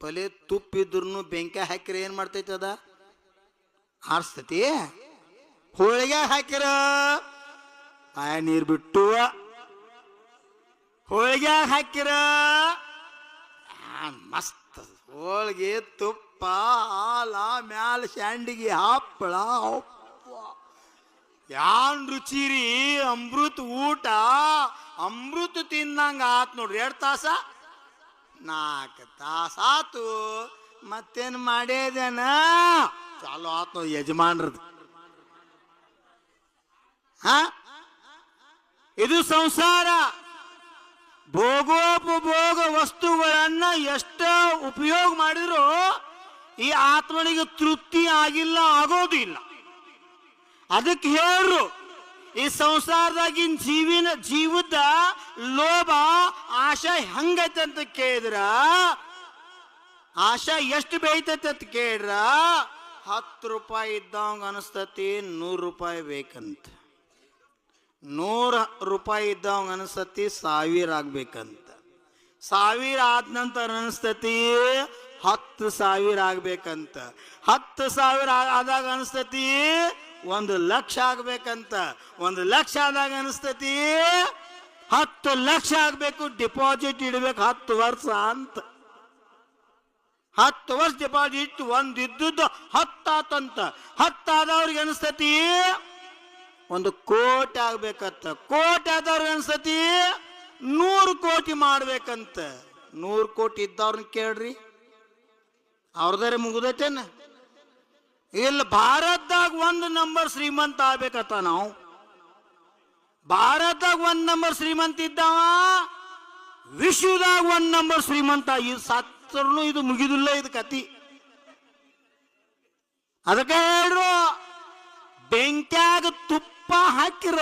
ಪಲೆ ತುಪ್ಪಿದ್ರು ಬೆಂಕಿ ಹಾಕಿರ ಏನು ಮಾಡ್ತೈತಿ ಅದ ಆರಿಸ್ತೈತಿ. ಹೋಳಿಗೆ ಹಾಕಿರ ನೀರು ಬಿಟ್ಟು, ಹೋಳಿಗೆ ಹಾಕಿರ ಮಸ್ತ್ ಹೋಳಿಗೆ ತುಪ್ಪ ಹಾಲ ಮ್ಯಾಲ ಶಾಂಡಿಗೆ ಹಪ್ಪಳ ಯಾನ್ ರುಚಿ ರೀ. ಅಮೃತ ಊಟ ಅಮೃತ ತಿಂದಂಗ ಆತ್ ನೋಡ್ರಿ. 2 ತಾಸ 4 ತಾಸಾತು ಮತ್ತೇನು ಮಾಡ್ಯದೇನ ಚಾಲು ಆತ್ ನೋಡಿ ಯಜಮಾನ್ರದ್ದು. ಇದು ಸಂಸಾರ. ಭೋಗೋಪಭೋಗ ವಸ್ತುಗಳನ್ನ ಎಷ್ಟ ಉಪಯೋಗ ಮಾಡಿದ್ರು ಈ ಆತ್ಮನಿಗೆ ತೃಪ್ತಿ ಆಗಿಲ್ಲ, ಆಗೋದು ಇಲ್ಲ. ಅದಕ್ಕೆ ಹೇಳ್ರು ಈ ಸಂಸಾರದಾಗಿನ ಜೀವದ ಲೋಭ ಆಶಾ ಹೆಂಗೈತೆ ಅಂತ ಕೇಳಿದ್ರ, ಆಶಾ ಎಷ್ಟು ಬೇಯ್ತೈತೆ ಅಂತ ಕೇಳಿದ್ರ 10 ರೂಪಾಯಿ ಇದ್ದವಂಗ ಅನಿಸ್ತತಿ 100 ರೂಪಾಯಿ ಬೇಕಂತ, 100 ರೂಪಾಯಿ ಇದ್ದವಂಗ ಅನಿಸ್ತತಿ 1000 ಆಗ್ಬೇಕಂತ, 1000 ಆದ ನಂತರ ಅನಿಸ್ತತಿ 10,000 ಆಗ್ಬೇಕಂತ, 10,000 ಆದಾಗ ಅನಿಸ್ತತಿ 1,00,000 ಆಗ್ಬೇಕಂತ, 1,00,000 ಆದಾಗ ಅನಿಸ್ತತಿ 10 ಲಕ್ಷ ಆಗ್ಬೇಕು. ಡಿಪಾಸಿಟ್ ಇಡ್ಬೇಕು 10 ವರ್ಷ ಅಂತ. 10 ವರ್ಷ ಡಿಪಾಸಿಟ್ ಒಂದಿದ್ದು 10 ಆತಂತ. 10 ಆದವ್ರಿಗೆ ಅನಿಸ್ತತಿ 1 ಕೋಟಿ ಆಗ್ಬೇಕಂತ. ಕೋಟಿ ಆದವ್ರಿಗೆ ಅನಿಸ್ತತಿ 100 ಕೋಟಿ ಮಾಡ್ಬೇಕಂತ. 100 ಕೋಟಿ ಇದ್ದವ್ರನ್ನ ಕೇಳ್ರಿ, ಅವ್ರದಾರೆ ಮುಗಿದೈತೇನ? ಇಲ್ಲಿ ಭಾರತದಾಗ 1 ನಂಬರ್ ಶ್ರೀಮಂತ ಆಗ್ಬೇಕತ್ತ. ನಾವು ಭಾರತದಾಗ 1 ನಂಬರ್ ಶ್ರೀಮಂತ ಇದ್ದಾವ, ವಿಶ್ವದಾಗ 1 ನಂಬರ್ ಶ್ರೀಮಂತ. ಇದು ಸತ್ತರೂ ಇದು ಮುಗಿದಿಲ್ಲ ಇದು ಕತಿ. ಅದಕ್ಕೆ ಹೇಳ್ರು ಬೆಂಕ್ಯಾಗ ತುಪ್ಪ ಹಾಕಿರ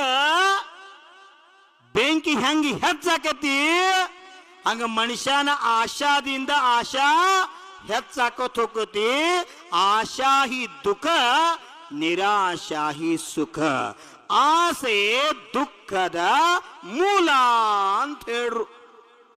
ಬೆಂಕಿ ಹೆಂಗೆ ಹೆಚ್ಚಾಕತಿ ಹಂಗ ಮನುಷ್ಯನ ಆಶಾದಿಂದ ಆಶಾ ಹೆಚ್ಚಾಕೋತ್ ಹೋಗತಿ. ಆಶಾ ಹಿ ದುಃಖ, ನಿರಾಶಾ ಹಿ ಸುಖ. ಆಸೆ ದುಃಖದ ಮೂಲ ಅಂತ ಹೇಳ್ರು.